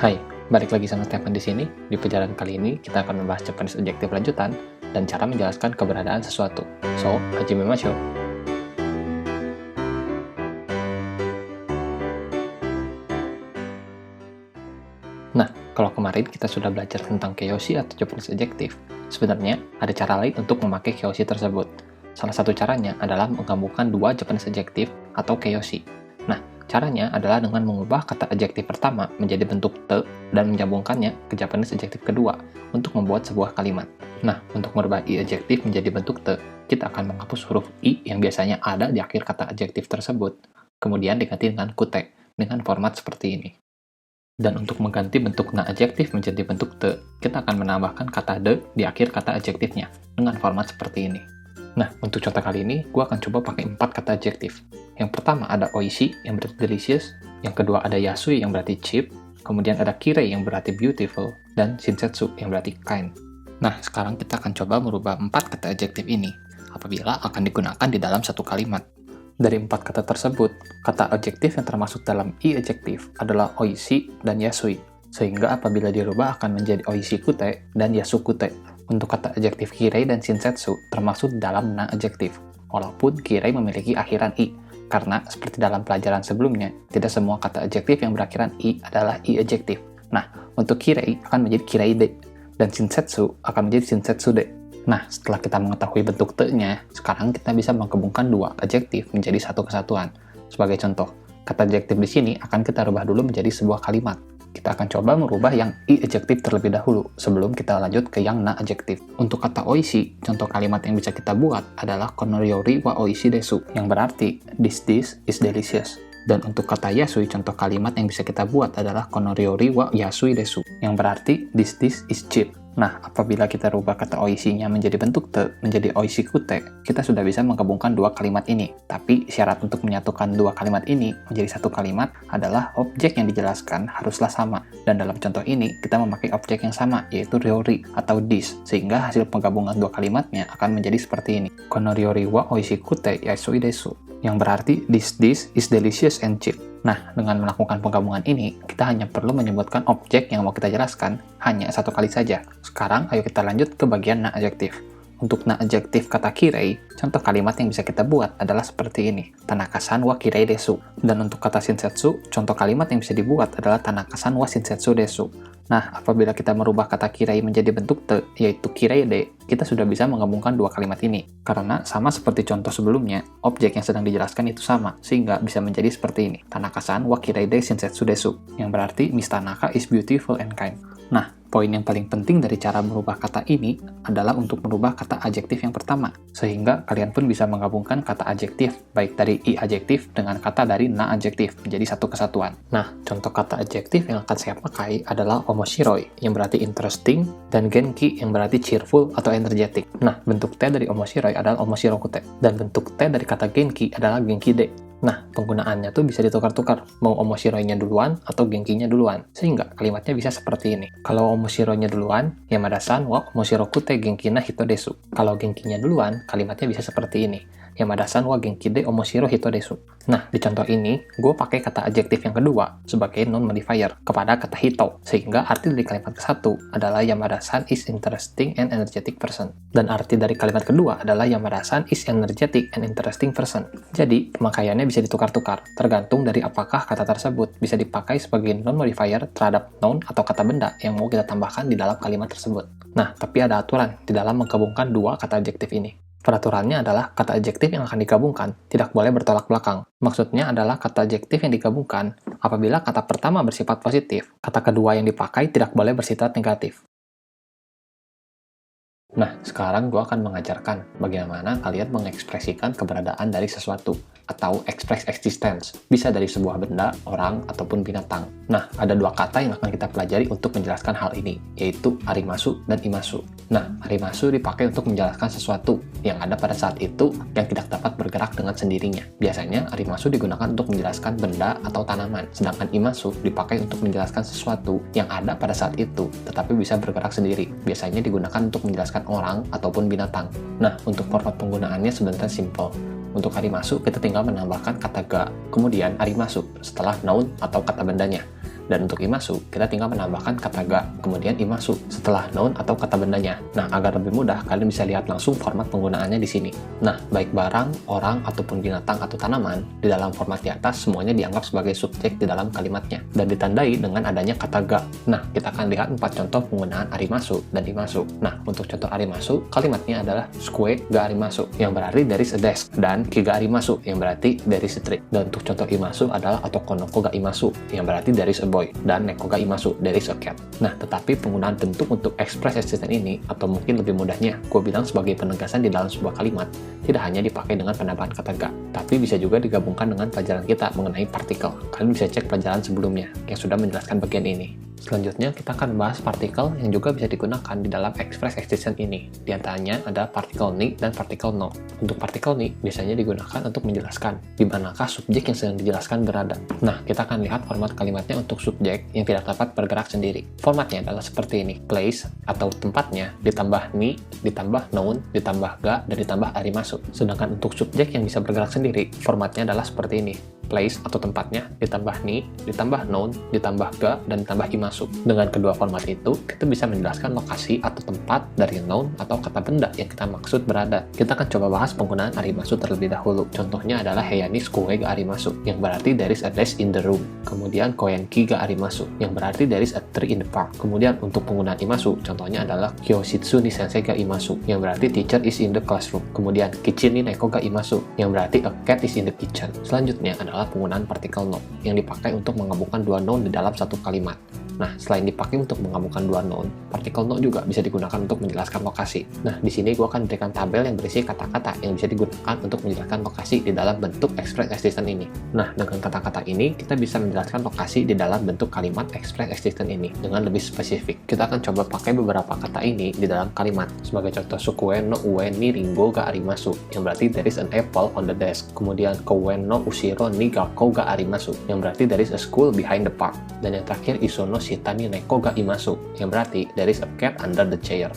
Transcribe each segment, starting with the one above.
Hai, balik lagi sama Stefan di sini. Di pelajaran kali ini kita akan membahas Japanese adjective lanjutan dan cara menjelaskan keberadaan sesuatu. So, hajimemashou. Nah, kalau kemarin kita sudah belajar tentang keiyoshi atau Japanese adjective, sebenarnya ada cara lain untuk memakai keiyoshi tersebut. Salah satu caranya adalah menggabungkan dua Japanese adjective atau keiyoshi. Nah, caranya adalah dengan mengubah kata adjektif pertama menjadi bentuk te dan menggabungkannya ke Japanese adjective kedua untuk membuat sebuah kalimat. Nah, untuk merubah i adjektif menjadi bentuk te, kita akan menghapus huruf i yang biasanya ada di akhir kata adjektif tersebut, kemudian diganti dengan kute dengan format seperti ini. Dan untuk mengganti bentuk na adjektif menjadi bentuk te, kita akan menambahkan kata de di akhir kata adjektifnya dengan format seperti ini. Nah, untuk contoh kali ini, gue akan coba pakai 4 kata adjektif. Yang pertama ada oishi yang berarti delicious, yang kedua ada yasui yang berarti cheap, kemudian ada kirei yang berarti beautiful, dan shinsetsu yang berarti kind. Nah, sekarang kita akan coba merubah 4 kata adjektif ini apabila akan digunakan di dalam satu kalimat. Dari 4 kata tersebut, kata adjektif yang termasuk dalam i adjektif adalah oishi dan yasui, sehingga apabila dirubah akan menjadi oishi kute dan yasu kute. Untuk kata adjektif kirei dan shinsetsu termasuk dalam na adjektif, walaupun kirei memiliki akhiran i, karena seperti dalam pelajaran sebelumnya, tidak semua kata adjektif yang berakhiran i adalah i adjektif. Nah, untuk kirei akan menjadi kirei de, dan shinsetsu akan menjadi shinsetsu de. Nah, setelah kita mengetahui bentuk te-nya, sekarang kita bisa menggabungkan dua adjektif menjadi satu kesatuan. Sebagai contoh, kata adjektif di sini akan kita rubah dulu menjadi sebuah kalimat. Kita akan coba merubah yang i adjektif terlebih dahulu sebelum kita lanjut ke yang na adjektif. Untuk kata oishi, contoh kalimat yang bisa kita buat adalah konoryori wa oishi desu, yang berarti this dish is delicious. Dan untuk kata yasui, contoh kalimat yang bisa kita buat adalah konoryori wa yasui desu, yang berarti this dish is cheap. Nah, apabila kita rubah kata oishi-nya menjadi bentuk te, menjadi oishi kute, kita sudah bisa menggabungkan dua kalimat ini. Tapi, syarat untuk menyatukan dua kalimat ini menjadi satu kalimat adalah objek yang dijelaskan haruslah sama. Dan dalam contoh ini, kita memakai objek yang sama, yaitu ryori atau dish, sehingga hasil penggabungan dua kalimatnya akan menjadi seperti ini. Konoryori wa oishi kute yasui desu, yang berarti this dish is delicious and cheap. Nah, dengan melakukan penggabungan ini, kita hanya perlu menyebutkan objek yang mau kita jelaskan hanya satu kali saja. Sekarang, ayo kita lanjut ke bagian na adjektif. Untuk na adjektif kata kirei, contoh kalimat yang bisa kita buat adalah seperti ini. Tanaka-san wa kirei desu. Dan untuk kata shinsetsu, contoh kalimat yang bisa dibuat adalah Tanaka-san wa shinsetsu desu. Nah, apabila kita merubah kata kirei menjadi bentuk te, yaitu kirei de, kita sudah bisa menggabungkan dua kalimat ini. Karena sama seperti contoh sebelumnya, objek yang sedang dijelaskan itu sama, sehingga bisa menjadi seperti ini. Tanaka-san wa kirei de shinsetsu desu, yang berarti Miss Tanaka is beautiful and kind. Nah, poin yang paling penting dari cara merubah kata ini adalah untuk merubah kata adjektif yang pertama, sehingga kalian pun bisa menggabungkan kata adjektif, baik dari i adjektif dengan kata dari na adjektif, menjadi satu kesatuan. Nah, contoh kata adjektif yang akan saya pakai adalah omoshiroi, yang berarti interesting, dan genki, yang berarti cheerful atau energetic. Nah, bentuk te dari omoshiroi adalah omoshirokute, dan bentuk te dari kata genki adalah genki de. Nah, penggunaannya tuh bisa ditukar-tukar, mau omoshiroinya duluan atau genkinya duluan, sehingga kalimatnya bisa seperti ini. Kalau omoshiroinya duluan, Yamada-san wa omoshirokute genki na hito desu. Kalau genkinya duluan, kalimatnya bisa seperti ini. Yamada-san wa genki de omoshiro hito desu. Nah, di contoh ini, gue pakai kata adjektif yang kedua sebagai non-modifier kepada kata hito, sehingga arti dari kalimat ke-1 adalah Yamada-san is interesting and energetic person. Dan arti dari kalimat kedua adalah Yamada-san is energetic and interesting person. Jadi, pemakaiannya bisa ditukar-tukar, tergantung dari apakah kata tersebut bisa dipakai sebagai non-modifier terhadap noun atau kata benda yang mau kita tambahkan di dalam kalimat tersebut. Nah, tapi ada aturan di dalam menggabungkan dua kata adjektif ini. Peraturannya adalah kata adjektif yang akan digabungkan tidak boleh bertolak belakang. Maksudnya adalah kata adjektif yang digabungkan apabila kata pertama bersifat positif, kata kedua yang dipakai tidak boleh bersifat negatif. Nah, sekarang gue akan mengajarkan bagaimana kalian mengekspresikan keberadaan dari sesuatu atau express existence. Bisa dari sebuah benda, orang, ataupun binatang. Nah, ada dua kata yang akan kita pelajari untuk menjelaskan hal ini, yaitu arimasu dan imasu. Nah, arimasu dipakai untuk menjelaskan sesuatu yang ada pada saat itu yang tidak dapat bergerak dengan sendirinya. Biasanya, arimasu digunakan untuk menjelaskan benda atau tanaman, sedangkan imasu dipakai untuk menjelaskan sesuatu yang ada pada saat itu, tetapi bisa bergerak sendiri. Biasanya digunakan untuk menjelaskan orang ataupun binatang. Nah, untuk format penggunaannya sebenarnya simple. Untuk arimasu, kita tinggal menambahkan kata ga, kemudian arimasu setelah noun atau kata bendanya. Dan untuk imasu, kita tinggal menambahkan kata ga, kemudian imasu setelah noun atau kata bendanya. Nah, agar lebih mudah, kalian bisa lihat langsung format penggunaannya di sini. Nah, baik barang, orang, ataupun binatang atau tanaman, di dalam format di atas semuanya dianggap sebagai subjek di dalam kalimatnya, dan ditandai dengan adanya kata ga. Nah, kita akan lihat 4 contoh penggunaan arimasu dan imasu. Nah, untuk contoh arimasu, kalimatnya adalah sukue ga arimasu, yang berarti there is a desk, dan kiga arimasu, yang berarti there is a tree. Dan untuk contoh imasu adalah otoko no ko ga imasu, yang berarti there is a boy, dan neko ga imasu, there is a cat. Nah, tetapi penggunaan bentuk untuk express existence ini, atau mungkin lebih mudahnya, gue bilang sebagai penegasan di dalam sebuah kalimat, tidak hanya dipakai dengan penambahan kata ga, tapi bisa juga digabungkan dengan pelajaran kita mengenai partikel. Kalian bisa cek pelajaran sebelumnya yang sudah menjelaskan bagian ini. Selanjutnya, kita akan membahas partikel yang juga bisa digunakan di dalam express existence ini. Di antaranya ada partikel ni dan partikel no. Untuk partikel ni biasanya digunakan untuk menjelaskan di manakah subjek yang sedang dijelaskan berada. Nah, kita akan lihat format kalimatnya untuk subjek yang tidak dapat bergerak sendiri. Formatnya adalah seperti ini. Place atau tempatnya ditambah ni, ditambah noun, ditambah ga, dan ditambah arimasu. Sedangkan untuk subjek yang bisa bergerak sendiri, formatnya adalah seperti ini. Place atau tempatnya ditambah ni, ditambah noun, ditambah ga, dan ditambah imasu. Dengan kedua format itu, kita bisa menjelaskan lokasi atau tempat dari noun atau kata benda yang kita maksud berada. Kita akan coba bahas penggunaan arimasu terlebih dahulu. Contohnya adalah heiani sukue ga arimasu, yang berarti there is a desk in the room. Kemudian koenki ga arimasu, yang berarti there is a tree in the park. Kemudian untuk penggunaan imasu, contohnya adalah kyoshitsu ni sensei ga imasu, yang berarti teacher is in the classroom. Kemudian kitchen ni neko ga imasu, yang berarti a cat is in the kitchen. Selanjutnya adalah penggunaan partikel no, yang dipakai untuk menggabungkan dua noun di dalam satu kalimat. Nah, selain dipakai untuk menggabungkan dua noun, partikel no juga bisa digunakan untuk menjelaskan lokasi. Nah, di sini gue akan berikan tabel yang berisi kata-kata yang bisa digunakan untuk menjelaskan lokasi di dalam bentuk express existence ini. Nah, dengan kata-kata ini, kita bisa menjelaskan lokasi di dalam bentuk kalimat express existence ini dengan lebih spesifik. Kita akan coba pakai beberapa kata ini di dalam kalimat. Sebagai contoh, sukue no ue ni ringo ga arimasu, yang berarti there is an apple on the desk. Kemudian, koue no ushiro ni gakkou ga arimasu, yang berarti there is a school behind the park. Dan yang terakhir, isono shita ni neko ga imasu, yang berarti there is a cat under the chair.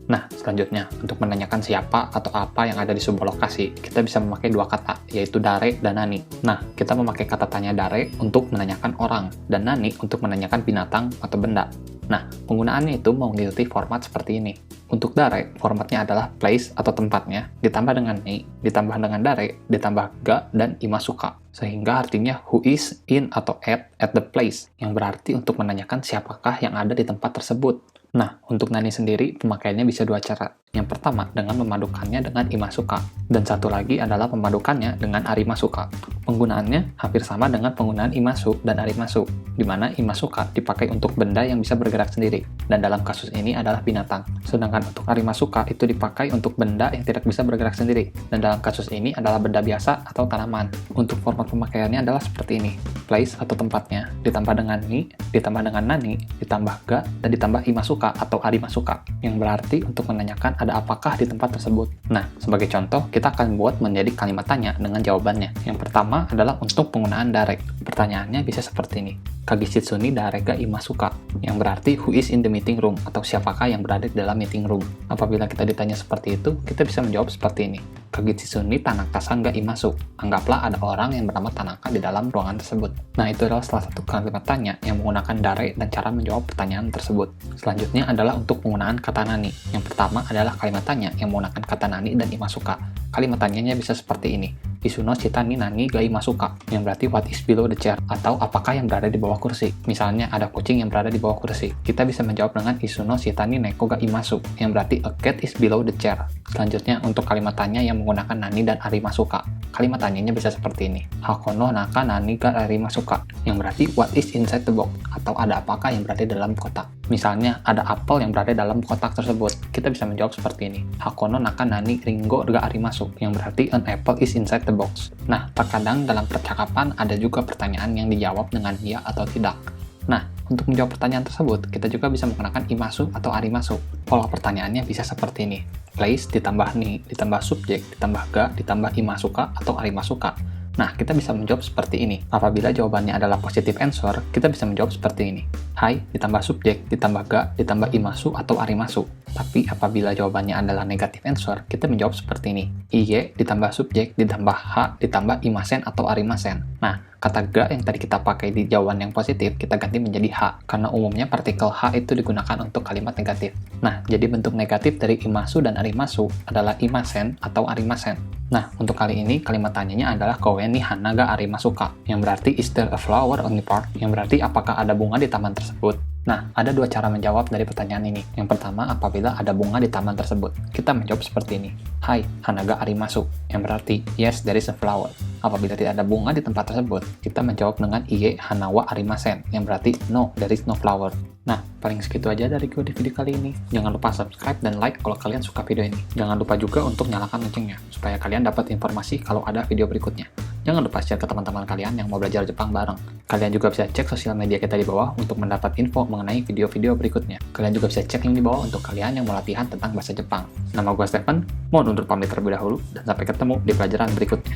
Nah, selanjutnya, untuk menanyakan siapa atau apa yang ada di sebuah lokasi, kita bisa memakai dua kata, yaitu dare dan nani. Nah, kita memakai kata tanya dare untuk menanyakan orang, dan nani untuk menanyakan binatang atau benda. Nah, penggunaannya itu mengikuti format seperti ini. Untuk dare, formatnya adalah place atau tempatnya, ditambah dengan ni, ditambah dengan dare, ditambah ga, dan imasuka. Sehingga artinya who is in atau at the place, yang berarti untuk menanyakan siapakah yang ada di tempat tersebut. Nah, untuk nani sendiri, pemakaiannya bisa dua cara. Yang pertama, dengan memadukannya dengan imasuka. Dan satu lagi adalah memadukannya dengan arimasuka. Penggunaannya hampir sama dengan penggunaan imasu dan arimasu, di mana imasuka dipakai untuk benda yang bisa bergerak sendiri, dan dalam kasus ini adalah binatang. Sedangkan untuk arimasuka itu dipakai untuk benda yang tidak bisa bergerak sendiri, dan dalam kasus ini adalah benda biasa atau tanaman. Untuk format pemakaiannya adalah seperti ini. Place atau tempatnya, ditambah dengan ni, ditambah dengan nani, ditambah ga, dan ditambah imasuka atau arimasuka, yang berarti untuk menanyakan ada apakah di tempat tersebut. Nah, sebagai contoh, kita akan buat menjadi kalimat tanya dengan jawabannya. Yang pertama adalah untuk penggunaan dare. Pertanyaannya bisa seperti ini. Kagishitsu ni dare ga imasuka, yang berarti who is in the meeting room, atau siapakah yang berada di dalam meeting room. Apabila kita ditanya seperti itu, kita bisa menjawab seperti ini. Kagishitsu ni Tanaka-san ga imasu. Anggaplah ada orang yang bernama Tanaka di dalam ruangan tersebut. Nah, itu adalah salah satu kalimat tanya yang menggunakan dare dan cara menjawab pertanyaan tersebut. Selanjutnya adalah untuk penggunaan kata nani. Yang pertama adalah kalimat tanya yang menggunakan kata nani dan imasuka. Kalimat tanyanya bisa seperti ini. Isuno shita ni nani ga imasuka, yang berarti what is below the chair, atau apakah yang berada di bawah kursi. Misalnya ada kucing yang berada di bawah kursi. Kita bisa menjawab dengan isuno shita ni neko ga imasu, yang berarti a cat is below the chair. Selanjutnya untuk kalimat tanya yang menggunakan nani dan arimasuka. Kalimat tanyanya bisa seperti ini. Hakono naka nani ga arimasuka, yang berarti what is inside the box, atau ada apakah yang berada di dalam kotak. Misalnya ada apel yang berada dalam kotak tersebut. Kita bisa menjawab seperti ini. Hakono naka nani ringo ga arimasu, yang berarti an apple is inside the box. Nah, terkadang dalam percakapan ada juga pertanyaan yang dijawab dengan ya atau tidak. Nah, untuk menjawab pertanyaan tersebut, kita juga bisa menggunakan imasu atau arimasu. Pola pertanyaannya bisa seperti ini. Place ditambah ni, ditambah subjek, ditambah ga, ditambah imasuka atau arimasuka. Nah, kita bisa menjawab seperti ini. Apabila jawabannya adalah positive answer, kita bisa menjawab seperti ini. Hai, ditambah subjek, ditambah ga, ditambah imasu atau arimasu. Tapi apabila jawabannya adalah negative answer, kita menjawab seperti ini. IY ditambah subjek ditambah H ditambah imasen atau arimasen. Nah, kata ga yang tadi kita pakai di jawaban yang positif, kita ganti menjadi H, karena umumnya partikel H itu digunakan untuk kalimat negatif. Nah, jadi bentuk negatif dari imasu dan arimasu adalah imasen atau arimasen. Nah, untuk kali ini kalimat tanyanya adalah koen ni hana ga arimasu ka, yang berarti is there a flower on the park, yang berarti apakah ada bunga di taman tersebut. Nah, ada dua cara menjawab dari pertanyaan ini. Yang pertama, apabila ada bunga di taman tersebut, kita menjawab seperti ini. Hai, hanaga arimasu, yang berarti yes, there is a flower. Apabila tidak ada bunga di tempat tersebut, kita menjawab dengan iye hanawa arimasen, yang berarti no, there is no flower. Nah, paling segitu aja dari gue di video kali ini. Jangan lupa subscribe dan like kalau kalian suka video ini. Jangan lupa juga untuk nyalakan loncengnya, supaya kalian dapat informasi kalau ada video berikutnya. Jangan lupa share ke teman-teman kalian yang mau belajar Jepang bareng. Kalian juga bisa cek sosial media kita di bawah untuk mendapat info mengenai video-video berikutnya. Kalian juga bisa cek link di bawah untuk kalian yang mau latihan tentang bahasa Jepang. Nama gue Stephen, mohon undur pamit terlebih dahulu, dan sampai ketemu di pelajaran berikutnya.